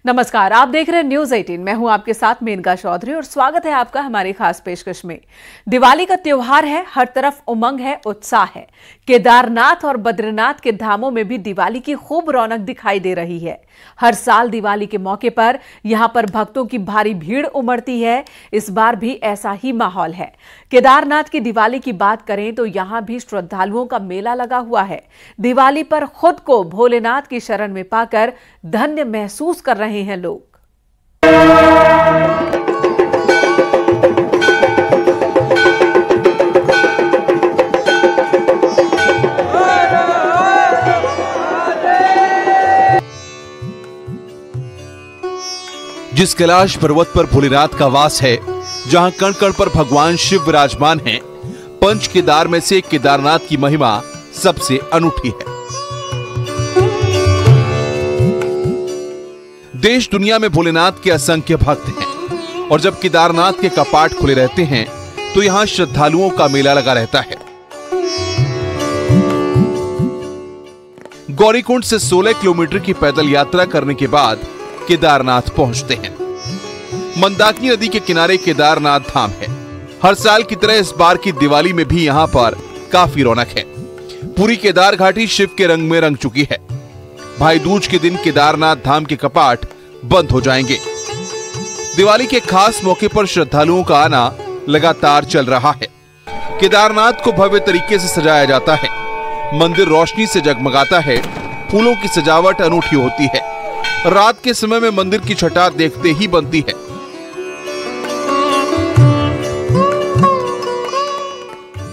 नमस्कार, आप देख रहे हैं न्यूज 18। मैं हूं आपके साथ मेनका चौधरी और स्वागत है आपका हमारी खास पेशकश में। दिवाली का त्योहार है, हर तरफ उमंग है, उत्साह है। केदारनाथ और बद्रीनाथ के धामों में भी दिवाली की खूब रौनक दिखाई दे रही है। हर साल दिवाली के मौके पर यहां पर भक्तों की भारी भीड़ उमड़ती है। इस बार भी ऐसा ही माहौल है। केदारनाथ की दिवाली की बात करें तो यहां भी श्रद्धालुओं का मेला लगा हुआ है। दिवाली पर खुद को भोलेनाथ की शरण में पाकर धन्य महसूस कर रहे हैं लोग। जिस कैलाश पर्वत पर भोलेनाथ का वास है, जहां कण कण पर भगवान शिव विराजमान हैं, पंच केदार में से केदारनाथ की महिमा सबसे अनूठी है। देश दुनिया में भोलेनाथ के असंख्य भक्त हैं और जब केदारनाथ के कपाट खुले रहते हैं तो यहां श्रद्धालुओं का मेला लगा रहता है। गौरीकुंड से 16 किलोमीटर की पैदल यात्रा करने के बाद केदारनाथ पहुंचते हैं। मंदाकिनी नदी के किनारे केदारनाथ धाम है। हर साल की तरह इस बार की दिवाली में भी यहां पर काफी रौनक है। पूरी केदार घाटी शिव के रंग में रंग चुकी है। भाई दूज के दिन केदारनाथ धाम के कपाट बंद हो जाएंगे। दिवाली के खास मौके पर श्रद्धालुओं का आना लगातार चल रहा है। केदारनाथ को भव्य तरीके से सजाया जाता है। मंदिर रोशनी से जगमगाता है। फूलों की सजावट अनूठी होती है। रात के समय में मंदिर की छटा देखते ही बनती है।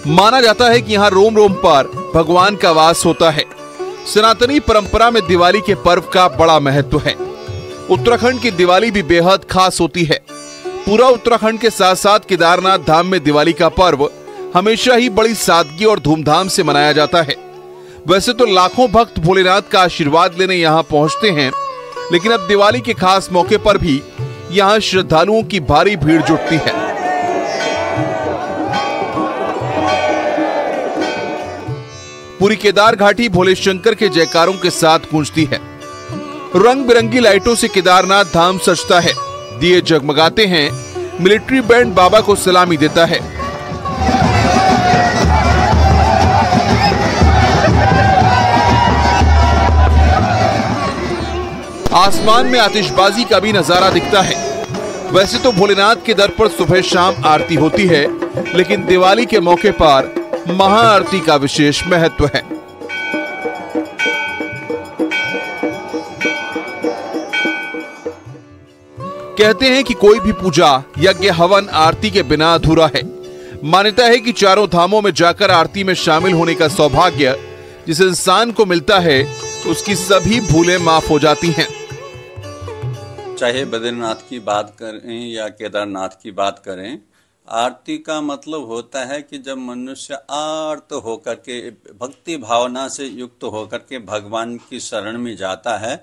माना जाता है कि यहाँ रोम रोम पर भगवान का वास होता है। सनातनी परंपरा में दिवाली के पर्व का बड़ा महत्व है। उत्तराखंड की दिवाली भी बेहद खास होती है। पूरा उत्तराखंड के साथ साथ केदारनाथ धाम में दिवाली का पर्व हमेशा ही बड़ी सादगी और धूमधाम से मनाया जाता है। वैसे तो लाखों भक्त भोलेनाथ का आशीर्वाद लेने यहाँ पहुंचते हैं, लेकिन अब दिवाली के खास मौके पर भी यहाँ श्रद्धालुओं की भारी भीड़ जुटती है। पूरी केदार घाटी भोले शंकर के जयकारों के साथ गूंजती है। रंग बिरंगी लाइटों से केदारनाथ धाम सजता है। दिए जगमगाते हैं। मिलिट्री बैंड बाबा को सलामी देता है। आसमान में आतिशबाजी का भी नजारा दिखता है। वैसे तो भोलेनाथ के दर पर सुबह शाम आरती होती है, लेकिन दिवाली के मौके पर महाआरती का विशेष महत्व है। कहते हैं कि कोई भी पूजा, यज्ञ, हवन आरती के बिना अधूरा है। मान्यता है कि चारों धामों में जाकर आरती में शामिल होने का सौभाग्य जिस इंसान को मिलता है, उसकी सभी भूलें माफ हो जाती हैं। चाहे बद्रीनाथ की बात करें या केदारनाथ की बात करें, आरती का मतलब होता है कि जब मनुष्य आर्त होकर के भक्ति भावना से युक्त होकर के भगवान की शरण में जाता है।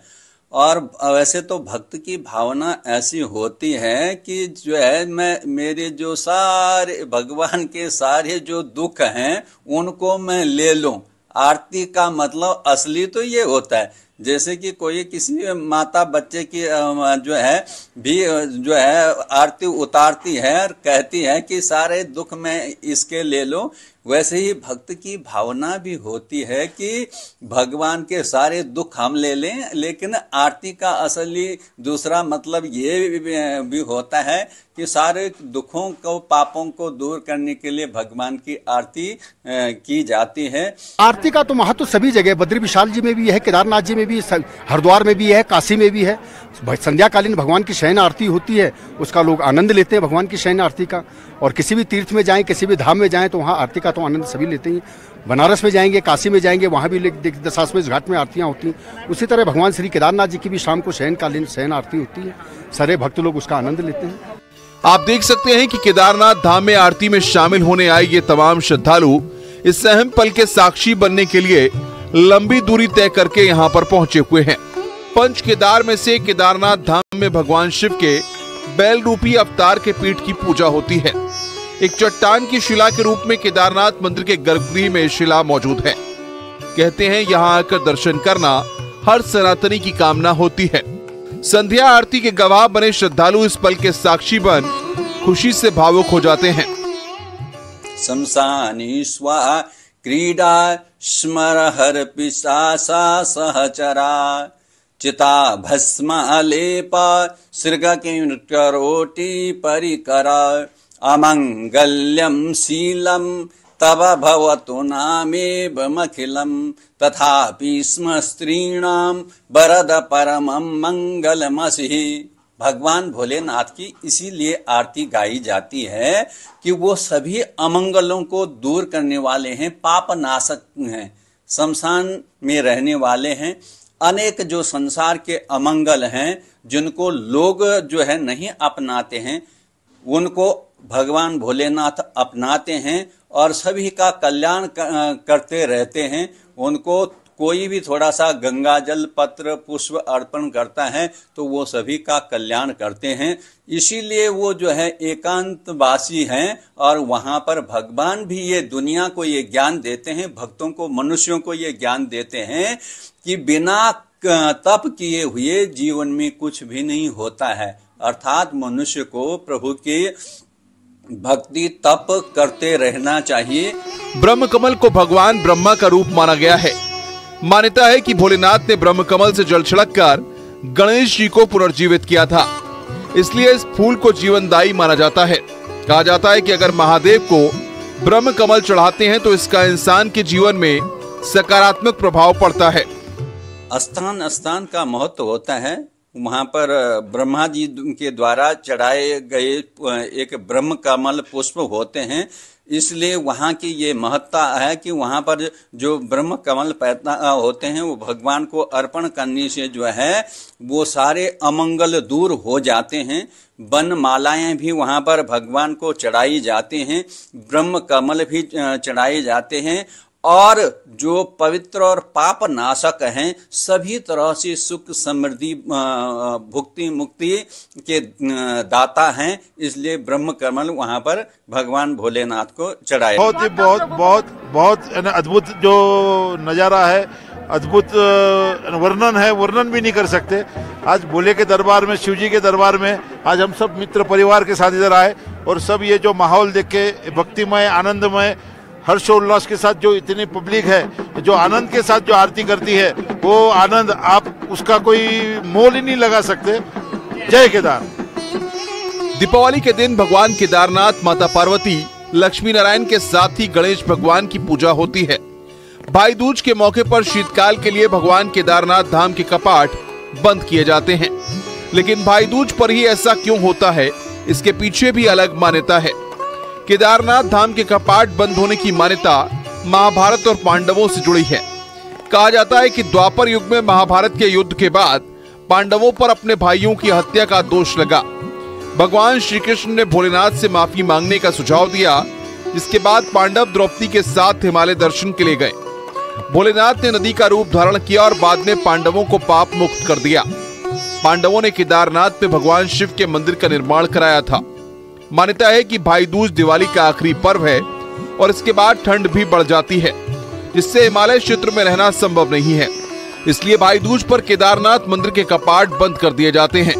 और वैसे तो भक्त की भावना ऐसी होती है कि जो है मेरे जो सारे भगवान के सारे जो दुख हैं उनको मैं ले लूं। आरती का मतलब असली तो ये होता है, जैसे कि कोई किसी माता बच्चे की जो है आरती उतारती है और कहती है कि सारे दुख मैं इसके ले लो। वैसे ही भक्त की भावना भी होती है कि भगवान के सारे दुख हम ले लें, लेकिन आरती का असली दूसरा मतलब ये भी होता है कि सारे दुखों को, पापों को दूर करने के लिए भगवान की आरती की जाती है। आरती का तो महत्व सभी जगह, बद्री विशाल जी में भी है, केदारनाथ जी में भी, हरिद्वार में भी है, काशी में भी है। संध्याकालीन भगवान की शयन आरती होती है, उसका लोग आनंद लेते हैं भगवान की शयन आरती का। और किसी भी तीर्थ में जाएं, किसी भी धाम में जाएं तो वहाँ आरती का तो आनंद सभी लेते हैं। बनारस में जाएंगे, काशी में जाएंगे, वहाँ भी दशाश्वमेध घाट में आरतियाँ होती हैं। उसी तरह भगवान श्री केदारनाथ जी की भी शाम को शयनकालीन शयन आरती होती है। सारे भक्त लोग उसका आनंद लेते हैं। आप देख सकते हैं कि केदारनाथ धाम में आरती में शामिल होने आए ये तमाम श्रद्धालु इस अहम पल के साक्षी बनने के लिए लंबी दूरी तय करके यहाँ पर पहुंचे हुए हैं। पंच केदार में से केदारनाथ धाम में भगवान शिव के बैल रूपी अवतार के पीठ की पूजा होती है। एक चट्टान की शिला के रूप में केदारनाथ मंदिर के गर्भगृह में शिला मौजूद है। कहते हैं यहाँ आकर दर्शन करना हर सनातनी की कामना होती है। संध्या आरती के गवाह बने श्रद्धालु इस पल के साक्षी बन खुशी से भावुक हो जाते हैं। शमशानी स्वाहा क्रीडा स्मरहर पिशासा सहचरा चिता भस्म अलेपा सृग करोटि परिकरा अमंगल्यम शीलम तब भवतु नामेवमखिलम तथापि स्म स्त्रीणाम वरद परमं मंगलमसि। भगवान भोलेनाथ की इसीलिए आरती गाई जाती है कि वो सभी अमंगलों को दूर करने वाले हैं, पाप नाशक हैं, शमशान में रहने वाले हैं। अनेक जो संसार के अमंगल हैं जिनको लोग जो है नहीं अपनाते हैं, उनको भगवान भोलेनाथ अपनाते हैं और सभी का कल्याण करते रहते हैं। उनको कोई भी थोड़ा सा गंगा जल पत्र पुष्प अर्पण करता है तो वो सभी का कल्याण करते हैं। इसीलिए वो जो है एकांतवासी हैं और वहां पर भगवान भी ये दुनिया को ये ज्ञान देते हैं, भक्तों को, मनुष्यों को ये ज्ञान देते हैं कि बिना तप किए हुए जीवन में कुछ भी नहीं होता है। अर्थात मनुष्य को प्रभु के भक्ति तप करते रहना चाहिए। ब्रह्म कमल को भगवान ब्रह्मा का रूप माना गया है। मान्यता है कि भोलेनाथ ने ब्रह्म कमल से जल छिड़ककर गणेश जी को पुनर्जीवित किया था, इसलिए इस फूल को जीवनदायी माना जाता है। कहा जाता है कि अगर महादेव को ब्रह्म कमल चढ़ाते हैं तो इसका इंसान के जीवन में सकारात्मक प्रभाव पड़ता है। स्थान स्थान का महत्व होता है। वहां पर ब्रह्मा जी के द्वारा चढ़ाए गए एक ब्रह्म कमल पुष्प होते हैं, इसलिए वहाँ की ये महत्ता है कि वहाँ पर जो ब्रह्म कमल पैदा होते हैं वो भगवान को अर्पण करने से जो है वो सारे अमंगल दूर हो जाते हैं। वन मालाएं भी वहाँ पर भगवान को चढ़ाई जाते हैं, ब्रह्म कमल भी चढ़ाए जाते हैं और जो पवित्र और पाप नाशक हैं, सभी तरह से सुख समृद्धि भुक्ति मुक्ति के दाता हैं, इसलिए ब्रह्म कमल वहाँ पर भगवान भोलेनाथ को चढ़ाया। बहुत अद्भुत जो नज़ारा है, अद्भुत वर्णन है, वर्णन भी नहीं कर सकते। आज भोले के दरबार में, शिव जी के दरबार में आज हम सब मित्र परिवार के साथ इधर आए और सब ये जो माहौल देख के भक्तिमय, आनंदमय, हर्षोल्लास के साथ जो इतनी पब्लिक है, जो आनंद के साथ जो आरती करती है, वो आनंद आप उसका कोई मोल ही नहीं लगा सकते। जय केदार। दीपावली के दिन भगवान केदारनाथ, माता पार्वती, लक्ष्मी नारायण के साथ ही गणेश भगवान की पूजा होती है। भाई दूज के मौके पर शीतकाल के लिए भगवान केदारनाथ धाम के कपाट बंद किए जाते हैं, लेकिन भाई दूज पर ही ऐसा क्यों होता है, इसके पीछे भी अलग मान्यता है। केदारनाथ धाम के कपाट बंद होने की मान्यता महाभारत और पांडवों से जुड़ी है। कहा जाता है कि द्वापर युग में महाभारत के युद्ध के बाद पांडवों पर अपने भाइयों की हत्या का दोष लगा। भगवान श्री कृष्ण ने भोलेनाथ से माफी मांगने का सुझाव दिया, जिसके बाद पांडव द्रौपदी के साथ हिमालय दर्शन के लिए गए। भोलेनाथ ने नदी का रूप धारण किया और बाद में पांडवों को पाप मुक्त कर दिया। पांडवों ने केदारनाथ में भगवान शिव के मंदिर का निर्माण कराया था। मान्यता है कि भाई दूज दिवाली का आखिरी पर्व है और इसके बाद ठंड भी बढ़ जाती है, जिससे हिमालय क्षेत्र में रहना संभव नहीं है। इसलिए भाई दूज पर केदारनाथ मंदिर के कपाट बंद कर दिए जाते हैं।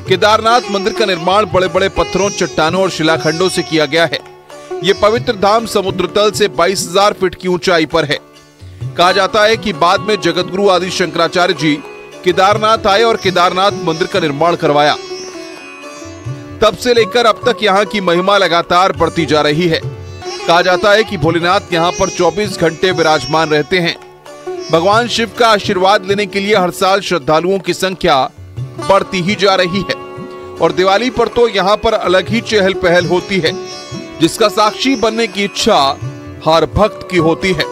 केदारनाथ मंदिर का निर्माण बड़े बड़े पत्थरों, चट्टानों और शिलाखंडों से किया गया है। ये पवित्र धाम समुद्र तल से 22,000 फीट की ऊंचाई पर है। कहा जाता है कि बाद में जगतगुरु आदि शंकराचार्य जी केदारनाथ आए और केदारनाथ मंदिर का निर्माण करवाया। तब से लेकर अब तक यहाँ की महिमा लगातार बढ़ती जा रही है। कहा जाता है कि भोलेनाथ यहाँ पर 24 घंटे विराजमान रहते हैं। भगवान शिव का आशीर्वाद लेने के लिए हर साल श्रद्धालुओं की संख्या बढ़ती ही जा रही है और दिवाली पर तो यहाँ पर अलग ही चहल पहल होती है, जिसका साक्षी बनने की इच्छा हर भक्त की होती है।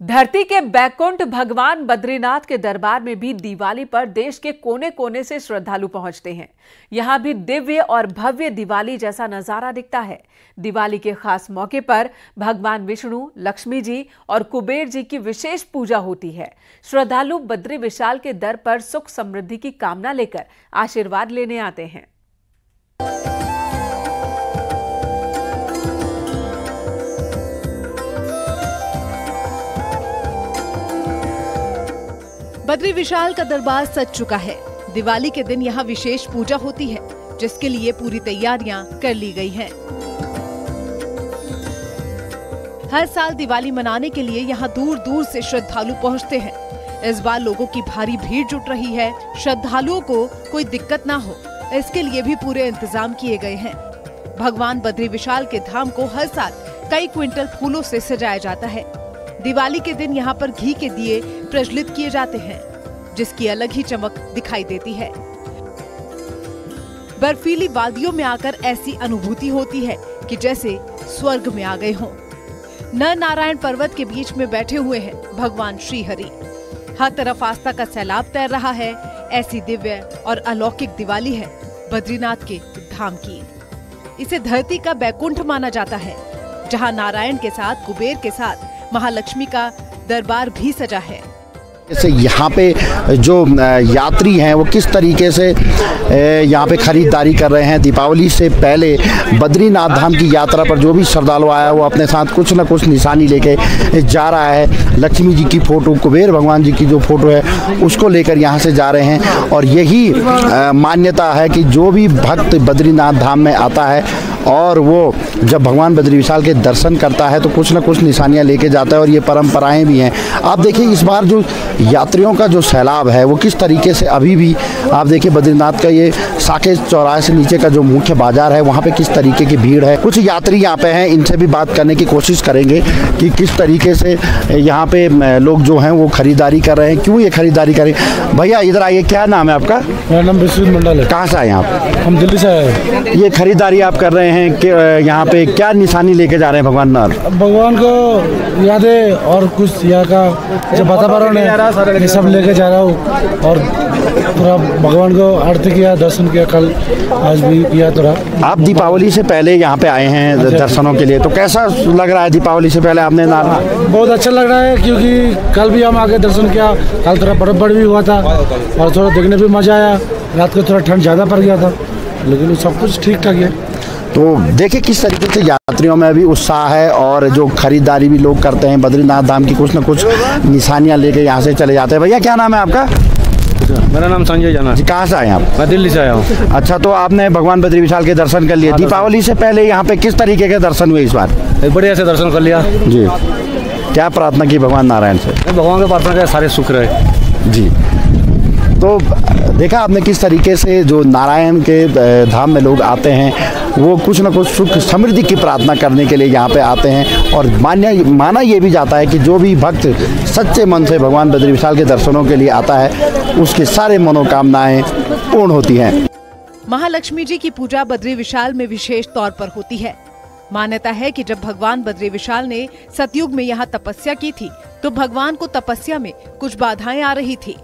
धरती के बैकुंठ भगवान बद्रीनाथ के दरबार में भी दिवाली पर देश के कोने कोने से श्रद्धालु पहुंचते हैं। यहां भी दिव्य और भव्य दिवाली जैसा नजारा दिखता है। दिवाली के खास मौके पर भगवान विष्णु, लक्ष्मी जी और कुबेर जी की विशेष पूजा होती है। श्रद्धालु बद्री विशाल के दर पर सुख समृद्धि की कामना लेकर आशीर्वाद लेने आते हैं। बद्री विशाल का दरबार सज चुका है। दिवाली के दिन यहाँ विशेष पूजा होती है, जिसके लिए पूरी तैयारियां कर ली गई हैं। हर साल दिवाली मनाने के लिए यहाँ दूर दूर से श्रद्धालु पहुँचते हैं। इस बार लोगों की भारी भीड़ जुट रही है। श्रद्धालुओं को कोई दिक्कत ना हो, इसके लिए भी पूरे इंतजाम किए गए हैं। भगवान बद्री विशाल के धाम को हर साल कई क्विंटल फूलों से सजाया जाता है। दिवाली के दिन यहाँ पर घी के दिए प्रज्वलित किए जाते हैं, जिसकी अलग ही चमक दिखाई देती है। बर्फीली वादियों में आकर ऐसी अनुभूति होती है कि जैसे स्वर्ग में आ गए हों। नर नारायण पर्वत के बीच में बैठे हुए हैं भगवान श्री हरि। हर तरफ आस्था का सैलाब तैर रहा है। ऐसी दिव्य और अलौकिक दिवाली है बद्रीनाथ के धाम की। इसे धरती का बैकुंठ माना जाता है, जहां नारायण के साथ कुबेर के साथ महालक्ष्मी का दरबार भी सजा है। जैसे यहाँ पे जो यात्री हैं वो किस तरीके से यहाँ पे खरीदारी कर रहे हैं। दीपावली से पहले बद्रीनाथ धाम की यात्रा पर जो भी श्रद्धालु आया वो अपने साथ कुछ न कुछ निशानी लेके जा रहा है। लक्ष्मी जी की फोटो, कुबेर भगवान जी की जो फोटो है उसको लेकर यहाँ से जा रहे हैं। और यही मान्यता है कि जो भी भक्त बद्रीनाथ धाम में आता है और वो जब भगवान बद्री विशाल के दर्शन करता है तो कुछ न कुछ निशानियाँ लेके जाता है। और ये परंपराएं भी हैं। आप देखिए इस बार जो यात्रियों का जो सैलाब है वो किस तरीके से अभी भी आप देखिए बद्रीनाथ का ये साकेत चौराहे से नीचे का जो मुख्य बाजार है वहाँ पे किस तरीके की भीड़ है। कुछ यात्री यहाँ पे हैं, इनसे भी बात करने की कोशिश करेंगे कि किस तरीके से यहाँ पे लोग जो हैं वो खरीदारी कर रहे हैं, क्यों ये खरीदारी करें। भैया इधर आइए, क्या नाम है आपका? मेरा नाम विश्वजीत मंडल है। कहाँ से आए आप? हम दिल्ली से आए। ये खरीदारी आप कर रहे हैं कि यहाँ पे क्या निशानी लेके जा रहे हैं भगवान नार? भगवान को यादें और कुछ यहाँ का जो वातावरण है ये सब लेके जा रहा हूँ। और पूरा भगवान को आरती किया, दर्शन किया, कल आज भी किया थोड़ा। आप दीपावली से पहले यहाँ पे आए हैं दर्शनों के लिए, तो कैसा लग रहा है दीपावली से पहले आपने नार? बहुत अच्छा लग रहा है, क्योंकि कल भी हम आके दर्शन किया। कल थोड़ा बर्फबारी भी हुआ था और थोड़ा देखने भी मजा आया। रात को थोड़ा ठंड ज़्यादा पड़ गया था, लेकिन सब कुछ ठीक ठाक है। तो देखिए किस तरीके से यात्रियों में भी उत्साह है और जो खरीदारी भी लोग करते हैं बद्रीनाथ धाम की कुछ न कुछ निशानियां लेके यहाँ से चले जाते हैं। भैया क्या नाम है आपका? मेरा नाम संजय जाना जी। कहाँ से आए आप? मैं दिल्ली से आया हूँ। अच्छा, तो आपने भगवान बद्री विशाल के दर्शन कर लिए। दीपावली से पहले यहाँ पे किस तरीके के दर्शन हुए इस बार? बढ़िया से दर्शन कर लिया जी। क्या प्रार्थना की भगवान नारायण से? भगवान को प्रार्थना किया सारे सुख रहे जी। तो देखा आपने किस तरीके से जो नारायण के धाम में लोग आते हैं वो कुछ न कुछ सुख समृद्धि की प्रार्थना करने के लिए यहाँ पे आते हैं। और माना ये भी जाता है कि जो भी भक्त सच्चे मन से भगवान बद्री विशाल के दर्शनों के लिए आता है उसके सारे मनोकामनाएं पूर्ण होती हैं। महालक्ष्मी जी की पूजा बद्री विशाल में विशेष तौर पर होती है। मान्यता है कि जब भगवान बद्री विशाल ने सतयुग में यहाँ तपस्या की थी तो भगवान को तपस्या में कुछ बाधाएं आ रही थी।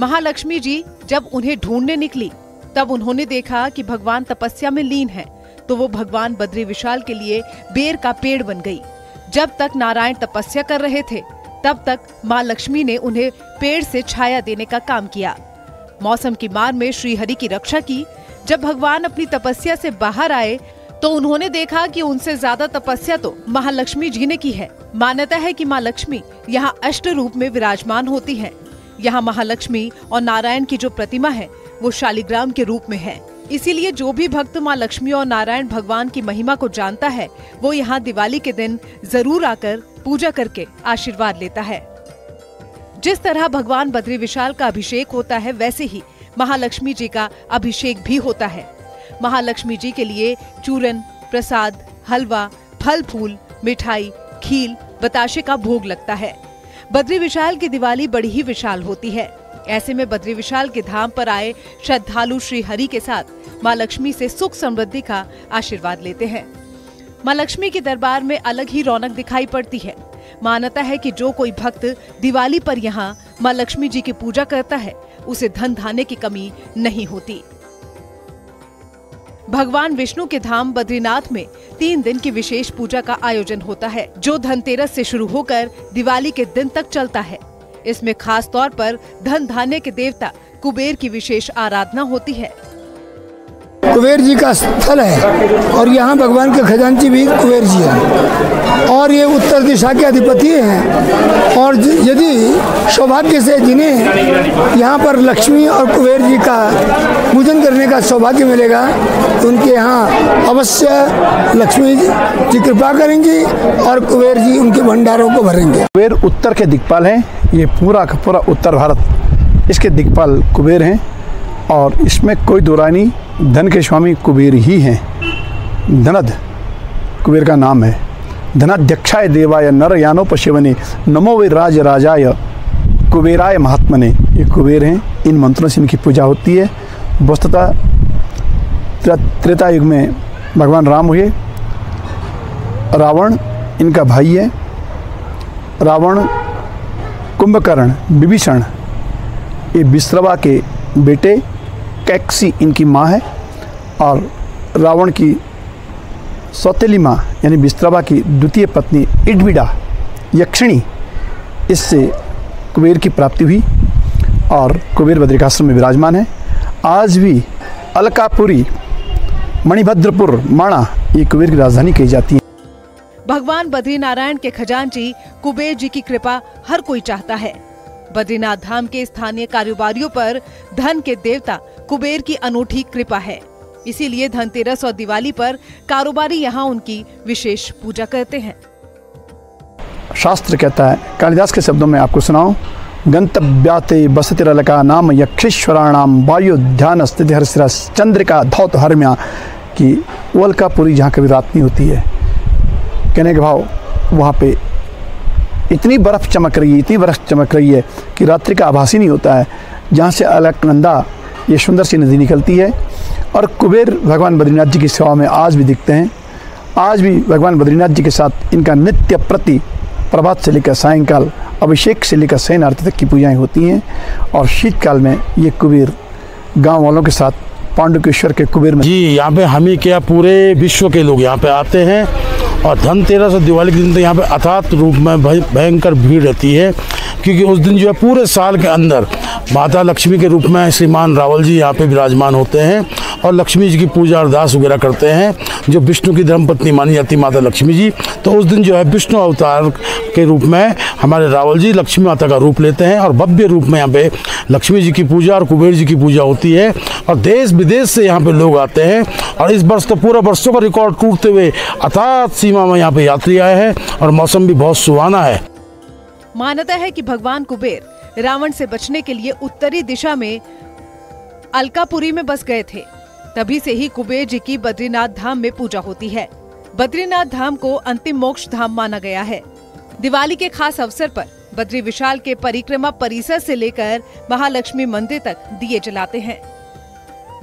महालक्ष्मी जी जब उन्हें ढूंढने निकली तब उन्होंने देखा कि भगवान तपस्या में लीन हैं, तो वो भगवान बद्री विशाल के लिए बेर का पेड़ बन गई। जब तक नारायण तपस्या कर रहे थे तब तक माँ लक्ष्मी ने उन्हें पेड़ से छाया देने का काम किया। मौसम की मार में श्री हरि की रक्षा की। जब भगवान अपनी तपस्या से बाहर आए तो उन्होंने देखा कि उनसे ज्यादा तपस्या तो महालक्ष्मी जी ने की है। मान्यता है कि माँ लक्ष्मी यहाँ अष्ट रूप में विराजमान होती है। यहाँ महालक्ष्मी और नारायण की जो प्रतिमा है वो शालिग्राम के रूप में है। इसीलिए जो भी भक्त माँ लक्ष्मी और नारायण भगवान की महिमा को जानता है वो यहाँ दिवाली के दिन जरूर आकर पूजा करके आशीर्वाद लेता है। जिस तरह भगवान बद्री विशाल का अभिषेक होता है वैसे ही महालक्ष्मी जी का अभिषेक भी होता है। महालक्ष्मी जी के लिए चूरन, प्रसाद, हलवा, फल फूल, मिठाई, खील, बताशे का भोग लगता है। बद्री विशाल की दिवाली बड़ी ही विशाल होती है। ऐसे में बद्री विशाल के धाम पर आए श्रद्धालु श्री हरि के साथ माँ लक्ष्मी से सुख समृद्धि का आशीर्वाद लेते हैं। माँ लक्ष्मी के दरबार में अलग ही रौनक दिखाई पड़ती है। मान्यता है कि जो कोई भक्त दिवाली पर यहाँ माँ लक्ष्मी जी की पूजा करता है उसे धन धान्य की कमी नहीं होती। भगवान विष्णु के धाम बद्रीनाथ में 3 दिन की विशेष पूजा का आयोजन होता है, जो धनतेरस से शुरू होकर दिवाली के दिन तक चलता है। इसमें खास तौर पर धन धान्य के देवता कुबेर की विशेष आराधना होती है। कुबेर जी का स्थल है और यहाँ भगवान के खजांची भी कुबेर जी हैं और ये उत्तर दिशा के अधिपति हैं। और यदि सौभाग्य से जिन्हें यहाँ पर लक्ष्मी और कुबेर जी का पूजन करने का सौभाग्य मिलेगा तो उनके यहाँ अवश्य लक्ष्मी जी कृपा करेंगी और कुबेर जी उनके भंडारों को भरेंगे। कुबेर उत्तर के दिक्पाल हैं, ये पूरा का पूरा उत्तर भारत इसके दिक्पाल कुबेर हैं और इसमें कोई दो राय नहीं, धन के स्वामी कुबेर ही हैं। धनद कुबेर का नाम है। धनाध्यक्षाय देवाय नर यानोपशिवने नमो वे राज राजाय कुबेराय महात्मने, ये कुबेर हैं। इन मंत्रों से इनकी पूजा होती है। वस्तुतः त्रेता युग में भगवान राम हुए, रावण इनका भाई है। रावण, कुंभकर्ण, विभीषण ये विश्रवा के बेटे, कैकसी इनकी माँ है और रावण की सौतेली माँ यानी विश्रवा की द्वितीय पत्नी इडविडा यक्षिणी, इससे कुबेर की प्राप्ति हुई और कुबेर बद्रिकाश्रम में विराजमान है। आज भी अलकापुरी, मणिभद्रपुर, माणा ये कुबेर की राजधानी कही जाती है। भगवान बद्रीनारायण के खजांची कुबेर जी की कृपा हर कोई चाहता है। बद्रीनाथ धाम के स्थानीय कारोबारियों पर धन के देवता कुबेर की अनूठी कृपा है। इसीलिए धनतेरस और दिवाली पर कारोबारी यहाँ उनकी विशेष पूजा करते हैं। शास्त्र कहता है, कालिदास के शब्दों में आपको सुनाऊं, गंतव्याते बसतिरलका नाम यक्षेश्वराणाम वायु ध्यान स्थिति हर्षिरा चंद्रिका धौत हरम्या की अलकापुरी जहाँ कभी रात नहीं होती है। कहने के भाव वहाँ पे इतनी बर्फ़ चमक रही है, इतनी बर्फ़ चमक रही है कि रात्रि का आभास ही नहीं होता है। जहाँ से अलकनंदा ये सुंदर सी नदी निकलती है और कुबेर भगवान बद्रीनाथ जी की सेवा में आज भी दिखते हैं। आज भी भगवान बद्रीनाथ जी के साथ इनका नित्य प्रति प्रभात से लेकर सायंकाल, अभिषेक से लेकर शयन आरती तक की पूजाएं होती हैं। और शीतकाल में ये कुबेर गांव वालों के साथ पांडुकेश्वर के कुबेर में जी यहाँ पे हम ही क्या पूरे विश्व के लोग यहाँ पे आते हैं और धनतेरस और दिवाली के दिन तो यहाँ पे अथात रूप में भयंकर भीड़ रहती है, क्योंकि उस दिन जो है पूरे साल के अंदर माता लक्ष्मी के रूप में श्रीमान रावल जी यहाँ पे विराजमान होते हैं और लक्ष्मी जी की पूजा अरदास वगैरह करते हैं, जो विष्णु की धर्मपत्नी मानी जाती माता लक्ष्मी जी। तो उस दिन जो है विष्णु अवतार के रूप में हमारे रावल जी लक्ष्मी माता का रूप लेते हैं और भव्य रूप में यहाँ पे लक्ष्मी जी की पूजा और कुबेर जी की पूजा होती है और देश विदेश से यहाँ पे लोग आते हैं। और इस वर्ष तो पूरा वर्षों का रिकॉर्ड टूटते हुए अथात सीमा में यहाँ पे यात्री आए हैं और मौसम भी बहुत सुहाना है। मान्यता है कि भगवान कुबेर रावण से बचने के लिए उत्तरी दिशा में अलकापुरी में बस गए थे। तभी से ही कुबेर जी की बद्रीनाथ धाम में पूजा होती है। बद्रीनाथ धाम को अंतिम मोक्ष धाम माना गया है। दिवाली के खास अवसर पर बद्री विशाल के परिक्रमा परिसर से लेकर महालक्ष्मी मंदिर तक दिए जलाते हैं।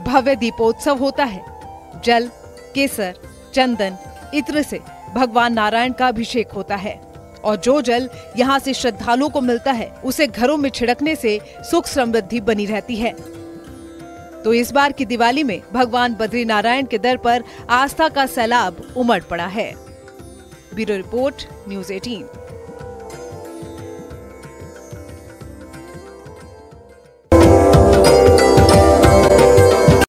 भव्य दीपोत्सव होता है। जल, केसर, चंदन, इत्र से भगवान नारायण का अभिषेक होता है और जो जल यहाँ से श्रद्धालुओं को मिलता है उसे घरों में छिड़कने से सुख समृद्धि बनी रहती है। तो इस बार की दिवाली में भगवान बद्रीनारायण के दर पर आस्था का सैलाब उमड़ पड़ा है। Bureau report, news 18।